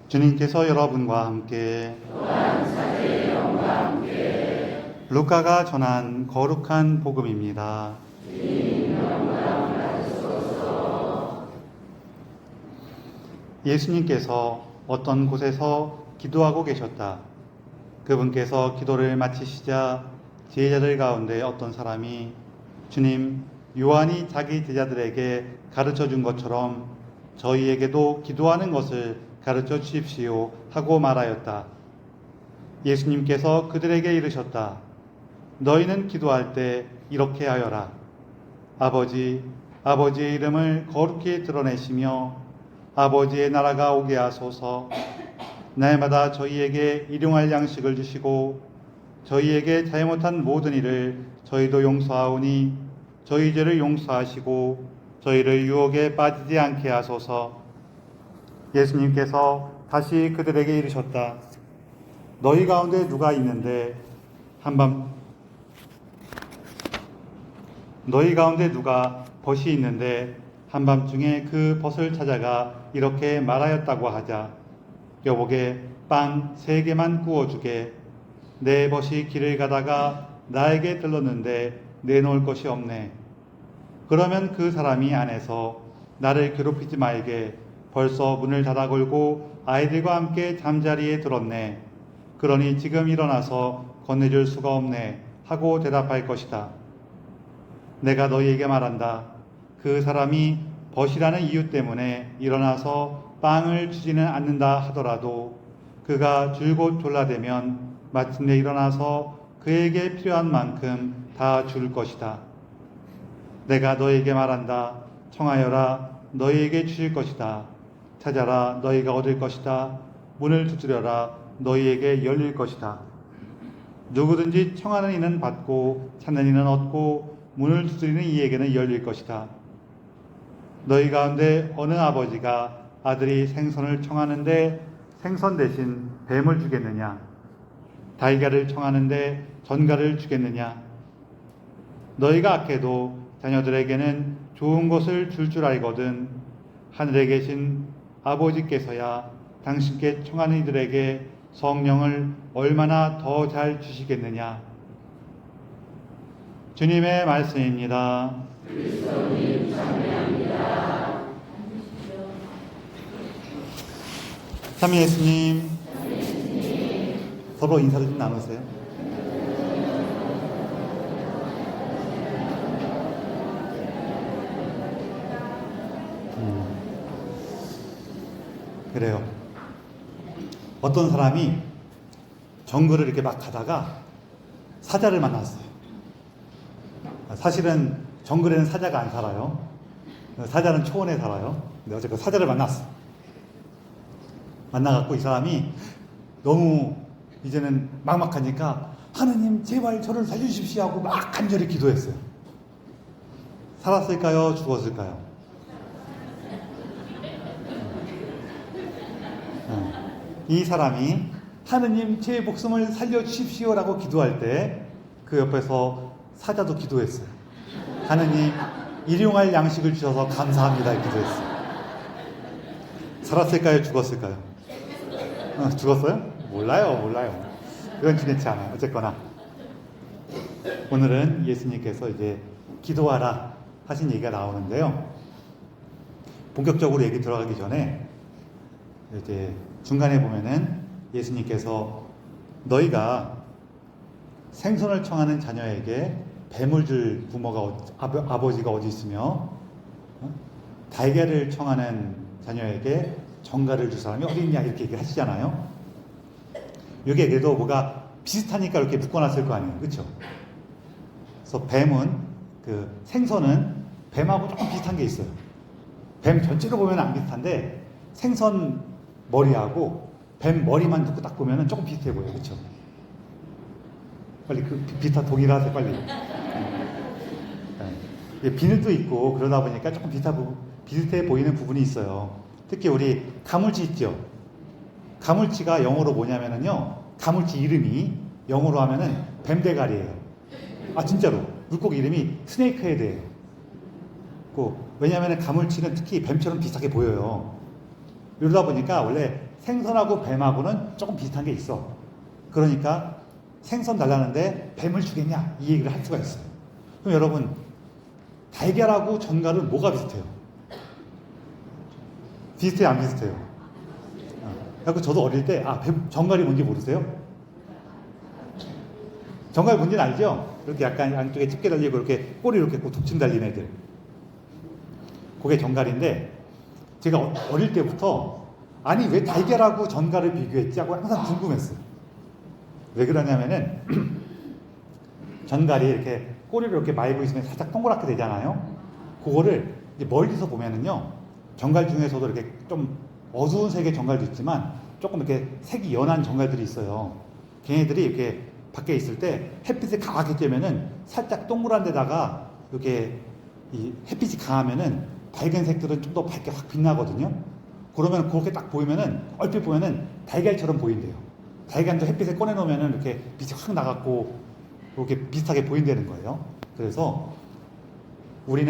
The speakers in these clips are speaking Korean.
주님께서 여러분과 함께 루카가 전한 거룩한 복음입니다. 예수님께서 어떤 곳에서 기도하고 계셨다. 그분께서 기도를 마치시자 제자들 가운데 어떤 사람이 주님, 요한이 자기 제자들에게 가르쳐 준 것처럼 저희에게도 기도하는 것을 가르쳐 주십시오 하고 말하였다. 예수님께서 그들에게 이르셨다. 너희는 기도할 때 이렇게 하여라. 아버지, 아버지의 이름을 거룩히 드러내시며 아버지의 나라가 오게 하소서. 날마다 저희에게 일용할 양식을 주시고 저희에게 잘못한 모든 일을 저희도 용서하오니 저희 죄를 용서하시고 저희를 유혹에 빠지지 않게 하소서. 예수님께서 다시 그들에게 이르셨다. 너희 가운데 누가 있는데 너희 가운데 누가 벗이 있는데 한밤중에 그 벗을 찾아가 이렇게 말하였다고 하자. 여보게 빵 3개만 구워주게. 내 벗이 길을 가다가 나에게 들렀는데 내놓을 것이 없네. 그러면 그 사람이 안에서 나를 괴롭히지 말게. 벌써 문을 닫아 걸고 아이들과 함께 잠자리에 들었네. 그러니 지금 일어나서 건네줄 수가 없네 하고 대답할 것이다. 내가 너희에게 말한다. 그 사람이 벗이라는 이유 때문에 일어나서 빵을 주지는 않는다 하더라도 그가 줄곧 졸라대면 마침내 일어나서 그에게 필요한 만큼 다 줄 것이다. 내가 너희에게 말한다. 청하여라. 너희에게 주실 것이다. 찾아라. 너희가 얻을 것이다. 문을 두드려라. 너희에게 열릴 것이다. 누구든지 청하는 이는 받고 찾는 이는 얻고 문을 두드리는 이에게는 열릴 것이다. 너희 가운데 어느 아버지가 아들이 생선을 청하는데 생선 대신 뱀을 주겠느냐? 달걀을 청하는데 전갈을 주겠느냐? 너희가 악해도 자녀들에게는 좋은 것을 줄 알거든. 하늘에 계신 아버지께서야 당신께 청하는 이들에게 성령을 얼마나 더 잘 주시겠느냐? 주님의 말씀입니다. 그리스도님 찬양합니다. 참여 예수님, 서로 인사를 좀 나누세요. 그래요. 어떤 사람이 정글을 이렇게 막 가다가 사자를 만났어요. 사실은 정글에는 사자가 안 살아요. 사자는 초원에 살아요. 근데 어쨌든 사자를 만났어. 만나갖고 이 사람이 너무 이제는 막막하니까 하느님 제발 저를 살려주십시오 하고 막 간절히 기도했어요. 살았을까요? 죽었을까요? 이 사람이 하느님 제 목숨을 살려주십시오라고 기도할 때 그 옆에서 사자도 기도했어요. 하느님 일용할 양식을 주셔서 감사합니다 기도했어요. 살았을까요? 죽었을까요? 죽었어요? 몰라요. 그건 중요치 않아요. 어쨌거나 오늘은 예수님께서 이제 기도하라 하신 얘기가 나오는데요. 본격적으로 얘기 들어가기 전에 이제 중간에 보면은 예수님께서 너희가 생선을 청하는 자녀에게 뱀을 줄 부모가 아버지가 어디 있으며 달걀을 청하는 자녀에게 전갈을 줄 사람이 어디 있냐 이렇게 얘기를 하시잖아요. 이게 그래도 뭐가 비슷하니까 이렇게 묶어놨을 거 아니에요, 그렇죠? 그래서 생선은 뱀하고 조금 비슷한 게 있어요. 뱀 전체로 보면 안 비슷한데 생선 머리하고 뱀 머리만 듣고 딱 보면 조금 비슷해 보여요, 그렇죠? 빨리 비슷한 동일하세요, 빨리. 비늘도 있고 그러다 보니까 조금 비슷해 보이는 부분이 있어요. 특히 우리 가물치 있죠? 가물치가 영어로 뭐냐면요, 가물치 이름이 영어로 하면은 뱀대가리예요. 아 진짜로 물고기 이름이 스네이크 헤드예요. 왜냐하면 가물치는 특히 뱀처럼 비슷하게 보여요. 이러다 보니까 원래 생선하고 뱀하고는 조금 비슷한 게 있어. 그러니까 생선 달라는데 뱀을 주겠냐? 이 얘기를 할 수가 있어요. 그럼 여러분, 달걀하고 전갈은 뭐가 비슷해요? 비슷해요, 안 비슷해요? 그래서 저도 어릴 때, 전갈이 뭔지 모르세요? 전갈 뭔지는 알죠? 이렇게 약간 양쪽에 집게 달리고 이렇게 꼬리 이렇게 독침 달린 애들. 그게 전갈인데, 제가 어릴 때부터 아니 왜 달걀하고 전갈을 비교했지 하고 항상 궁금했어요. 왜 그러냐면은 전갈이 이렇게 꼬리를 이렇게 말고 있으면 살짝 동그랗게 되잖아요. 그거를 이제 멀리서 보면은요, 전갈 중에서도 이렇게 좀 어두운 색의 전갈도 있지만 조금 이렇게 색이 연한 전갈들이 있어요. 걔네들이 이렇게 밖에 있을 때 햇빛을 강하게 쬐면은 살짝 동그란 데다가 이렇게 이 햇빛이 강하면은 밝은 색들은 좀 더 밝게 확 빛나거든요. 그러면 그렇게 딱 보이면은 얼핏 보면은 달걀처럼 보인대요. 달걀도 햇빛에 꺼내놓으면은 이렇게 빛이 확 나갖고 이렇게 비슷하게 보인다는 거예요. 그래서 우리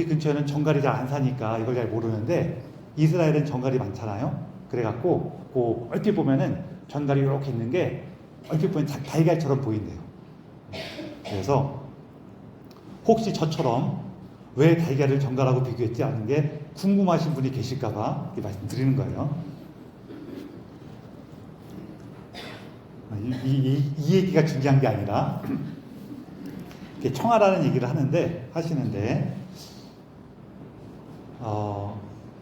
근처에는 전갈이 잘 안 사니까 이걸 잘 모르는데 이스라엘은 전갈이 많잖아요. 그래갖고 그 얼핏 보면은 전갈이 이렇게 있는 게 얼핏 보면 달걀처럼 보인대요. 그래서 혹시 저처럼 왜 달걀을 전갈하고 비교했지 하는 게 궁금하신 분이 계실까봐 이렇게 말씀드리는 거예요. 이 얘기가 중요한 게 아니라 청하라는 얘기를 하시는데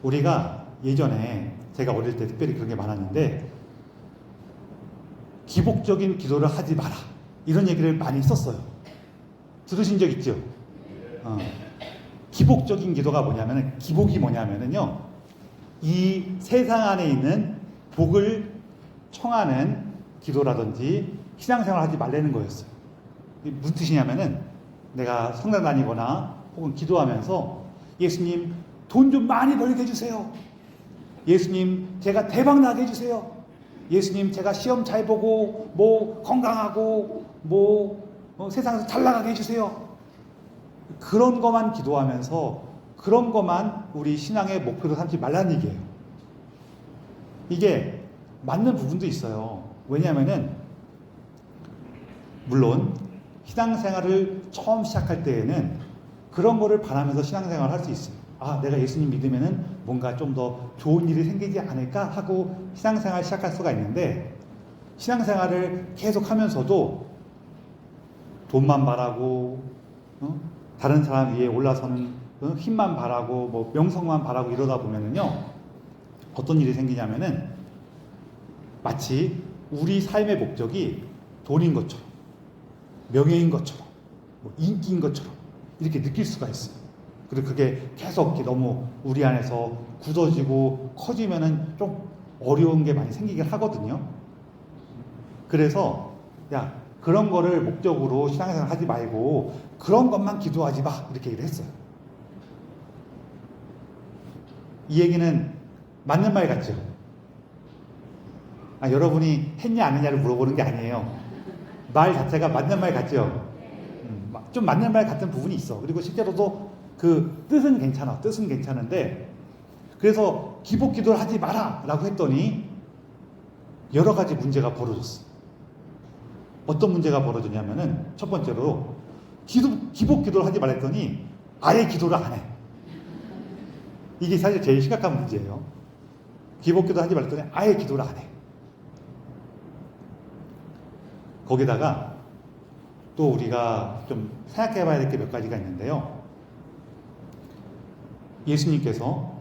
우리가 예전에 제가 어릴 때 특별히 그런 게 많았는데 기복적인 기도를 하지 마라 이런 얘기를 많이 썼어요. 들으신 적 있죠? 기복적인 기도가 뭐냐면은, 기복이 뭐냐면은요, 이 세상 안에 있는 복을 청하는 기도라든지 신앙생활을 하지 말라는 거였어요. 무슨 뜻이냐면은 내가 성당 다니거나 혹은 기도하면서 예수님 돈 좀 많이 벌게 해주세요. 예수님 제가 대박 나게 해주세요. 예수님 제가 시험 잘 보고 뭐 건강하고 세상에서 잘 나가게 해주세요. 그런 것만 기도하면서 그런 것만 우리 신앙의 목표로 삼지 말라는 얘기예요. 이게 맞는 부분도 있어요. 왜냐하면은 물론 신앙생활을 처음 시작할 때에는 그런 거를 바라면서 신앙생활을 할 수 있어요. 내가 예수님 믿으면은 뭔가 좀 더 좋은 일이 생기지 않을까 하고 신앙생활을 시작할 수가 있는데, 신앙생활을 계속 하면서도 돈만 바라고 다른 사람 위에 올라서는 힘만 바라고 명성만 바라고 이러다 보면은요, 어떤 일이 생기냐면은 마치 우리 삶의 목적이 돈인 것처럼, 명예인 것처럼, 인기인 것처럼 이렇게 느낄 수가 있어요. 그리고 그게 계속 이렇게 너무 우리 안에서 굳어지고 커지면은 좀 어려운 게 많이 생기긴 하거든요. 그래서 그런 거를 목적으로 신앙생활 하지 말고 그런 것만 기도하지 마 이렇게 얘기를 했어요. 이 얘기는 맞는 말 같죠? 여러분이 했냐 안 했냐를 물어보는 게 아니에요. 말 자체가 맞는 말 같죠? 좀 맞는 말 같은 부분이 있어. 그리고 실제로도 그 뜻은 괜찮아. 뜻은 괜찮은데, 그래서 기복 기도를 하지 마라 라고 했더니 여러 가지 문제가 벌어졌어. 어떤 문제가 벌어졌냐면은, 첫 번째로 기복 기도를 하지 말라 했더니 아예 기도를 안 해. 이게 사실 제일 심각한 문제예요. 기복 기도 하지 말라 했더니 아예 기도를 안 해. 거기다가 또 우리가 좀 생각해 봐야 될 게 몇 가지가 있는데요. 예수님께서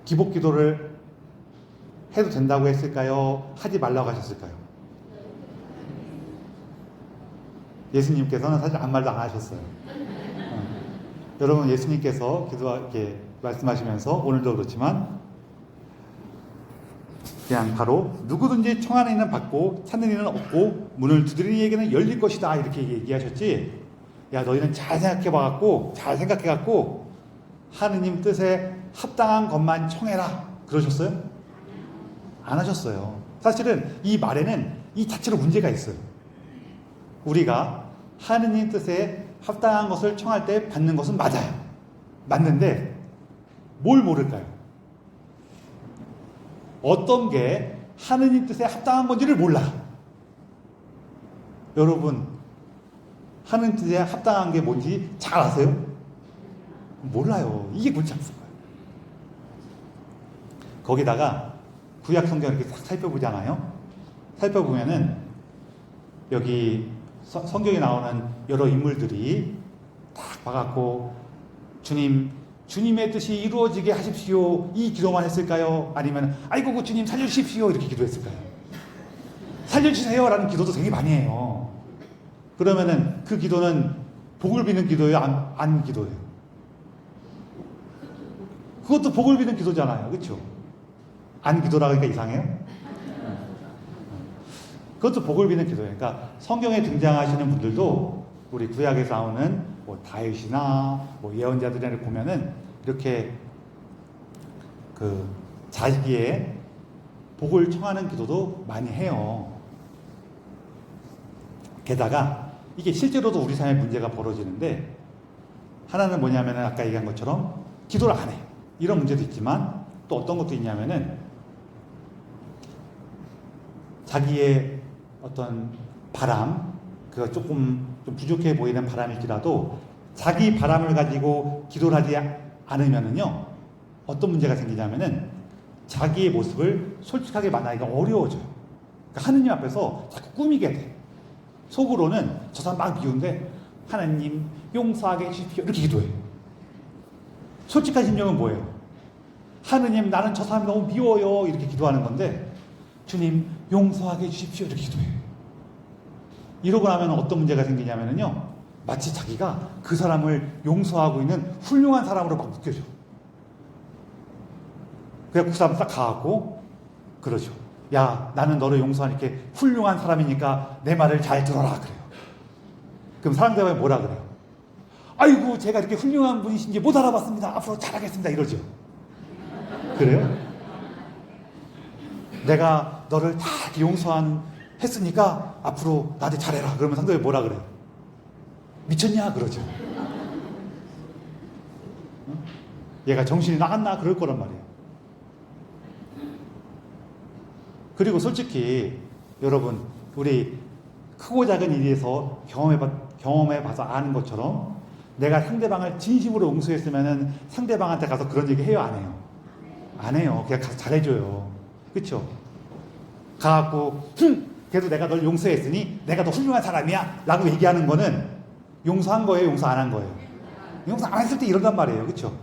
기복 기도를 해도 된다고 했을까요? 하지 말라고 하셨을까요? 예수님께서는 사실 아무 말도 안 하셨어요. 여러분, 예수님께서 이렇게 말씀하시면서 오늘도 그렇지만 그냥 바로 누구든지 청하는 이는 받고 찾는 이는 얻고 문을 두드리는 이에게는 열릴 것이다 이렇게 얘기하셨지. 너희는 잘 생각해갖고 하느님 뜻에 합당한 것만 청해라 그러셨어요? 안 하셨어요. 사실은 이 말에는 이 자체로 문제가 있어요. 우리가 하느님 뜻에 합당한 것을 청할 때 받는 것은 맞아요. 맞는데 뭘 모를까요? 어떤 게 하느님 뜻에 합당한 건지를 몰라. 여러분, 하느님 뜻에 합당한 게 뭔지 잘 아세요? 몰라요. 이게 골치 아픈 거예요. 거기다가 구약 성경을 이렇게 싹 살펴보잖아요. 살펴보면은 여기 성경에 나오는 여러 인물들이 딱 봐갖고 주님의 뜻이 이루어지게 하십시오. 이 기도만 했을까요? 아니면 아이고 그 주님 살려주십시오. 이렇게 기도했을까요? 살려주세요. 라는 기도도 되게 많이 해요. 그러면은 그 기도는 복을 비는 기도예요? 안 기도예요? 그것도 복을 비는 기도잖아요. 그렇죠? 안 기도라 하니까 이상해요? 그것도 복을 비는 기도예요. 그러니까 성경에 등장하시는 분들도 우리 구약에서 나오는 뭐 다윗이나 뭐 예언자들을 보면은 이렇게 그 자기의 복을 청하는 기도도 많이 해요. 게다가 이게 실제로도 우리 삶에 문제가 벌어지는데, 하나는 뭐냐면은 아까 얘기한 것처럼 기도를 안 해. 이런 문제도 있지만 또 어떤 것도 있냐면은 자기의 어떤 바람, 그거 조금 좀 부족해 보이는 바람일지라도 자기 바람을 가지고 기도를 하지 않으면은요, 어떤 문제가 생기냐면은 자기의 모습을 솔직하게 만나기가 어려워져요. 그러니까 하느님 앞에서 자꾸 꾸미게 돼. 속으로는 저 사람 막 미운데 하나님 용서하게 해주십시오 이렇게 기도해요. 솔직한 심정은 뭐예요? 하느님 나는 저 사람이 너무 미워요 이렇게 기도하는 건데, 주님 용서하게 해주십시오 이렇게 기도해요. 이러고 나면 어떤 문제가 생기냐면요, 마치 자기가 그 사람을 용서하고 있는 훌륭한 사람으로 막 느껴져. 그래서 그 사람 딱 가갖고 그러죠. 야, 나는 너를 용서하는 게 훌륭한 사람이니까 내 말을 잘 들어라 그래요. 그럼 사람들이 뭐라 그래요? 아이고 제가 이렇게 훌륭한 분이신지 못 알아봤습니다. 앞으로 잘하겠습니다 이러죠. 그래요? 내가 너를 다 용서했으니까 앞으로 나한테 잘해라. 그러면 상대가 뭐라 그래요? 미쳤냐? 그러죠. 얘가 정신이 나갔나? 그럴 거란 말이에요. 그리고 솔직히 여러분, 우리 크고 작은 일에서 경험해봐서 아는 것처럼 내가 상대방을 진심으로 용서했으면 상대방한테 가서 그런 얘기 해요? 안 해요? 안 해요. 그냥 가서 잘해줘요. 그쵸? 가갖고 그래도 내가 널 용서했으니 내가 더 훌륭한 사람이야 라고 얘기하는 거는 용서한 거예요? 용서 안 한 거예요? 용서 안 했을 때 이런단 말이에요. 그쵸?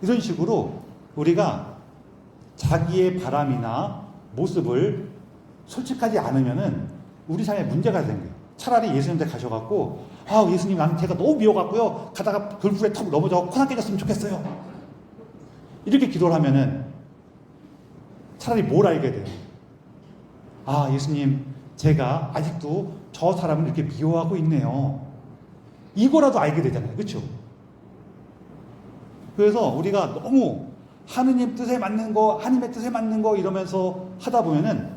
이런 식으로 우리가 자기의 바람이나 모습을 솔직하지 않으면은 우리 삶에 문제가 생겨요. 차라리 예수님한테 가셔갖고, 아, 예수님, 나는 제가 너무 미워갖고요, 가다가 돌풀에 턱 넘어져 코나 깨졌으면 좋겠어요. 이렇게 기도를 하면은 차라리 뭘 알게 돼요? 아, 예수님, 제가 아직도 저 사람을 이렇게 미워하고 있네요. 이거라도 알게 되잖아요. 그렇죠? 그래서 우리가 너무 하느님 뜻에 맞는 거, 하느님의 뜻에 맞는 거 이러면서 하다 보면은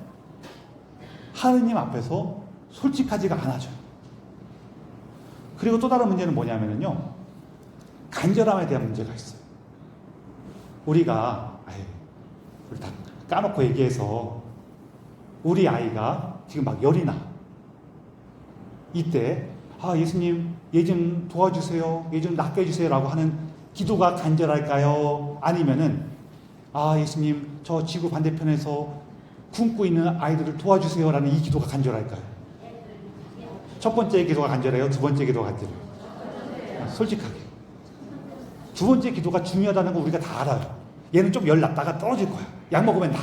하느님 앞에서 솔직하지가 않아져요. 그리고 또 다른 문제는 뭐냐면요, 간절함에 대한 문제가 있어요. 우리 다 까놓고 얘기해서 우리 아이가 지금 막 열이 나. 이때 아, 예수님 얘 좀 도와주세요, 얘 좀 낫게 해주세요 라고 하는 기도가 간절할까요? 아니면은 아, 예수님 저 지구 반대편에서 굶고 있는 아이들을 도와주세요 라는 이 기도가 간절할까요? 첫 번째 기도가 간절해요? 두 번째 기도가 간절해요? 솔직하게 두 번째 기도가 중요하다는 거 우리가 다 알아요. 얘는 좀 열 났다가 떨어질 거야. 약 먹으면 나.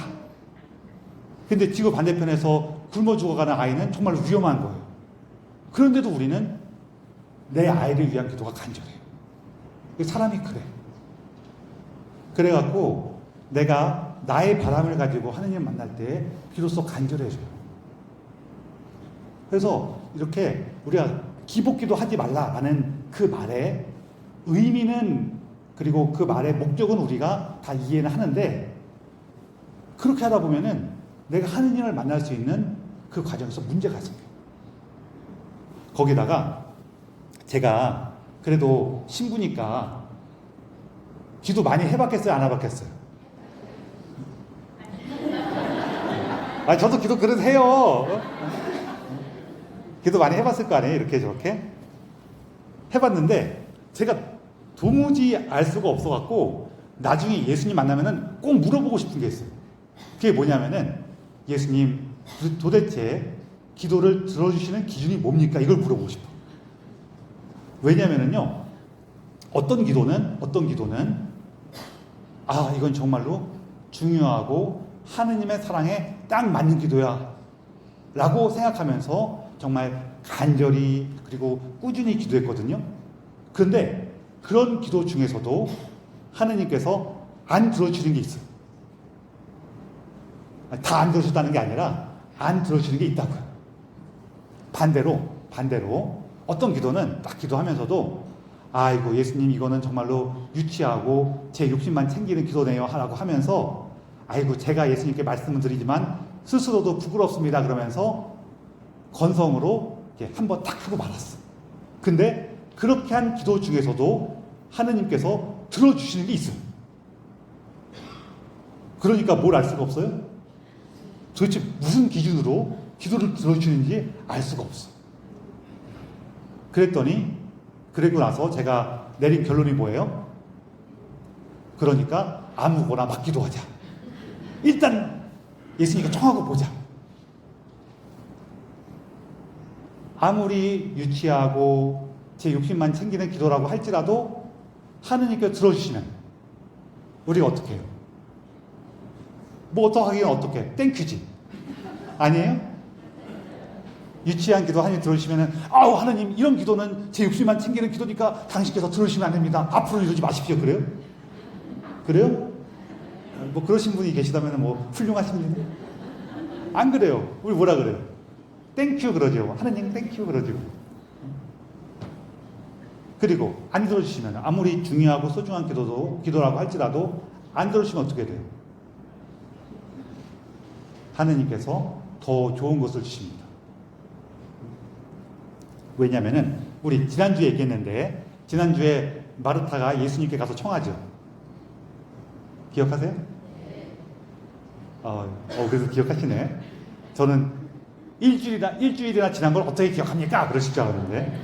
근데 지구 반대편에서 굶어 죽어가는 아이는 정말 위험한 거예요. 그런데도 우리는 내 아이를 위한 기도가 간절해요. 사람이 그래. 그래갖고 내가 나의 바람을 가지고 하느님 만날 때 비로소 간절해져요. 그래서 이렇게 우리가 기복기도 하지 말라라는 그 말의 의미는, 그리고 그 말의 목적은 우리가 다 이해는 하는데, 그렇게 하다 보면은 내가 하느님을 만날 수 있는 그 과정에서 문제가 생겨요. 거기다가 제가 그래도 신부니까 기도 많이 해봤겠어요? 안 해봤겠어요? 아, 저도 기도 그래도 해요. 기도 많이 해봤을 거 아니에요? 이렇게 저렇게. 해봤는데, 제가 도무지 알 수가 없어갖고, 나중에 예수님 만나면은 꼭 물어보고 싶은 게 있어요. 그게 뭐냐면은, 예수님, 도대체 기도를 들어주시는 기준이 뭡니까? 이걸 물어보고 싶어. 왜냐면은요, 어떤 기도는, 아, 이건 정말로 중요하고 하느님의 사랑에 딱 맞는 기도야. 라고 생각하면서 정말 간절히 그리고 꾸준히 기도했거든요. 그런데 그런 기도 중에서도 하느님께서 안 들어주시는 게 있어요. 다 안 들어주셨다는 게 아니라 안 들어주시는 게 있다고요. 반대로 어떤 기도는 딱 기도하면서도 아이고 예수님 이거는 정말로 유치하고 제 욕심만 챙기는 기도네요 라고 하면서 아이고 제가 예수님께 말씀을 드리지만 스스로도 부끄럽습니다 그러면서 건성으로 이렇게 한번 딱 하고 말았어. 근데 그렇게 한 기도 중에서도 하느님께서 들어주시는 게 있어요. 그러니까 뭘 알 수가 없어요? 도대체 무슨 기준으로 기도를 들어주시는지 알 수가 없어. 그리고 나서 제가 내린 결론이 뭐예요? 그러니까 아무거나 막 기도하자. 일단 예수님께 청하고 보자. 아무리 유치하고 제 욕심만 챙기는 기도라고 할지라도 하느님께 들어주시면 우리가 어떻게 해요? 뭐 어떡하기는 어떻게? 땡큐지. 아니에요? 유치한 기도 하나님 들어주시면은 아우 하나님 이런 기도는 제 욕심만 챙기는 기도니까 당신께서 들어주시면 안 됩니다. 앞으로 이러지 마십시오. 그래요? 그래요? 뭐 그러신 분이 계시다면 뭐 훌륭하십니다. 안 그래요. 우리 뭐라 그래요? 땡큐 그러죠. 하나님 땡큐 그러죠. 그리고 안 들어주시면 아무리 중요하고 소중한 기도라고 할지라도 안 들어주시면 어떻게 돼요? 하느님께서 더 좋은 것을 주십니다. 왜냐면은 우리 지난주에 얘기했는데 지난주에 마르타가 예수님께 가서 청하죠. 기억하세요? 그래서 기억하시네. 저는 일주일이나 지난 걸 어떻게 기억합니까? 그러실 줄 알았는데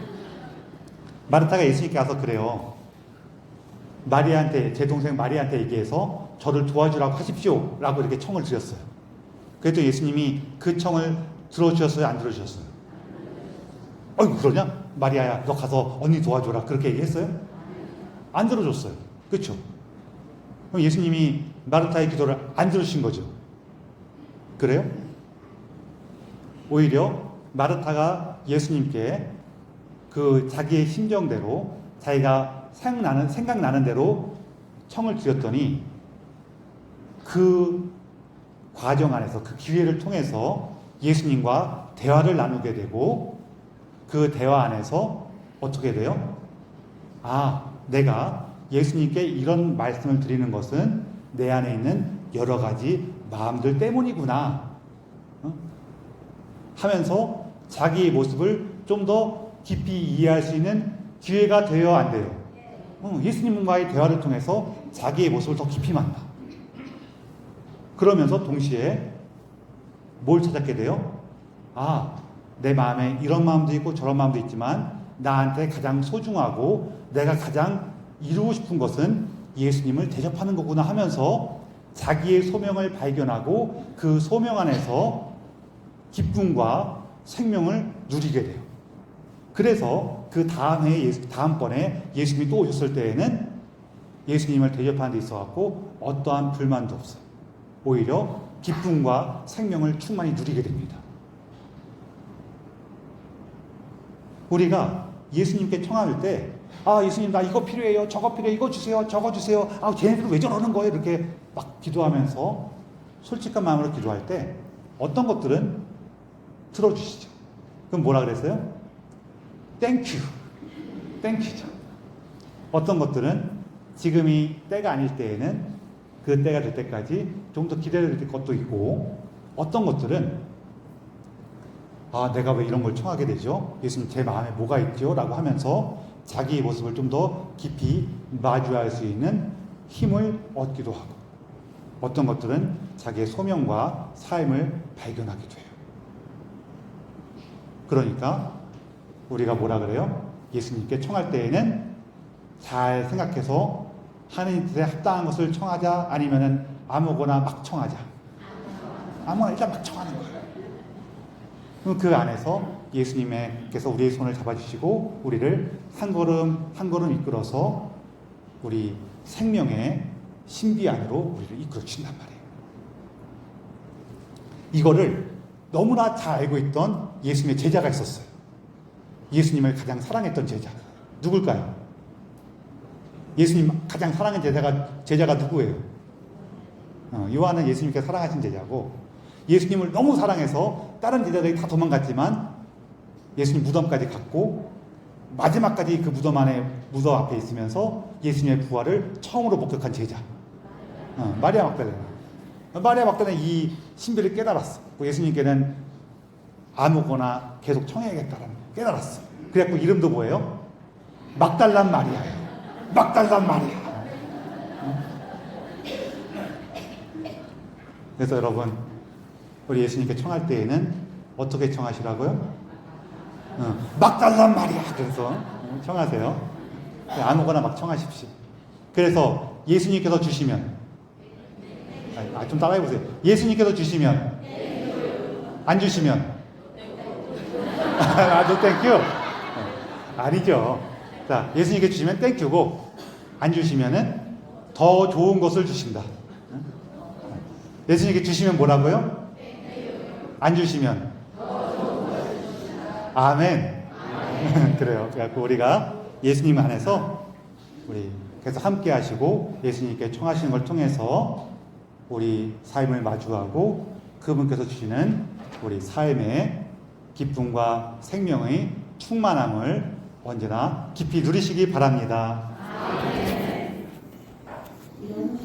마르타가 예수님께 가서 그래요. 마리아한테 제 동생 마리아한테 얘기해서 저를 도와주라고 하십시오 라고 이렇게 청을 드렸어요. 그래도 예수님이 그 청을 들어주셨어요? 안 들어주셨어요? 어이구 그러냐? 마리아야 너 가서 언니 도와줘라 그렇게 얘기했어요? 안 들어줬어요. 그렇죠? 그럼 예수님이 마르타의 기도를 안 들으신 거죠. 그래요? 오히려 마르타가 예수님께 그 자기의 심정대로 자기가 생각나는 대로 청을 드렸더니 그 과정 안에서 그 기회를 통해서 예수님과 대화를 나누게 되고 그 대화 안에서 어떻게 돼요? 아, 내가 예수님께 이런 말씀을 드리는 것은 내 안에 있는 여러 가지 마음들 때문이구나 하면서 자기의 모습을 좀 더 깊이 이해할 수 있는 기회가 돼요, 안 돼요? 예수님과의 대화를 통해서 자기의 모습을 더 깊이 만나. 그러면서 동시에 뭘 찾았게 돼요? 아, 내 마음에 이런 마음도 있고 저런 마음도 있지만 나한테 가장 소중하고 내가 가장 이루고 싶은 것은 예수님을 대접하는 거구나 하면서 자기의 소명을 발견하고 그 소명 안에서 기쁨과 생명을 누리게 돼요. 그래서 그 다음번에 예수님이 또 오셨을 때에는 예수님을 대접하는 데 있어갖고 어떠한 불만도 없어요. 오히려 기쁨과 생명을 충만히 누리게 됩니다. 우리가 예수님께 청할 때 아 예수님 나 이거 필요해요 저거 필요해요 이거 주세요 저거 주세요 아 쟤네들은 왜 저러는 거예요 이렇게 막 기도하면서 솔직한 마음으로 기도할 때 어떤 것들은 들어주시죠. 그럼 뭐라 그랬어요? 땡큐죠. 어떤 것들은 지금이 때가 아닐 때에는 그 때가 될 때까지 좀 더 기다려야 될 것도 있고 어떤 것들은 아 내가 왜 이런 걸 청하게 되죠? 예수님 제 마음에 뭐가 있죠? 라고 하면서 자기의 모습을 좀 더 깊이 마주할 수 있는 힘을 얻기도 하고 어떤 것들은 자기의 소명과 삶을 발견하게 돼요. 그러니까 우리가 뭐라 그래요? 예수님께 청할 때에는 잘 생각해서 하나님 뜻에 합당한 것을 청하자, 아니면은 아무거나 막 청하자. 아무거나 일단 막 청하는 거예요. 그럼 그 안에서 예수님께서 우리의 손을 잡아주시고 우리를 한 걸음 한 걸음 이끌어서 우리 생명의 신비 안으로 우리를 이끌어 주신단 말이에요. 이거를 너무나 잘 알고 있던 예수님의 제자가 있었어요. 예수님을 가장 사랑했던 제자. 누굴까요? 예수님 가장 사랑하는 제자가 누구예요? 요한은 예수님께 사랑하신 제자고, 예수님을 너무 사랑해서 다른 제자들이 다 도망갔지만 예수님 무덤까지 갔고 마지막까지 그 무덤 앞에 있으면서 예수님의 부활을 처음으로 목격한 제자. 마리아 막달레나. 마리아 막달레는 이 신비를 깨달았어. 예수님께는 아무거나 계속 청해야겠다라는 깨달았어. 그래갖고 이름도 뭐예요? 막달란 마리아예요. 막달란 마리아. 그래서 여러분, 우리 예수님께 청할 때에는 어떻게 청하시라고요? 막달란 마리아. 그래서 청하세요. 아무거나 막 청하십시오. 그래서 예수님께서 주시면, 좀 따라해보세요. 예수님께서 주시면, 안 주시면, no 땡큐. 아니죠. 자, 예수님께 주시면 땡큐고, 안 주시면은 더 좋은 것을 주신다. 예수님께 주시면 뭐라고요? 안 주시면 아멘. 그래요. 그래갖고 우리가 예수님 안에서 우리 계속 함께 하시고 예수님께 청하시는 걸 통해서 우리 삶을 마주하고 그분께서 주시는 우리 삶의 기쁨과 생명의 충만함을 언제나 깊이 누리시기 바랍니다. 아멘.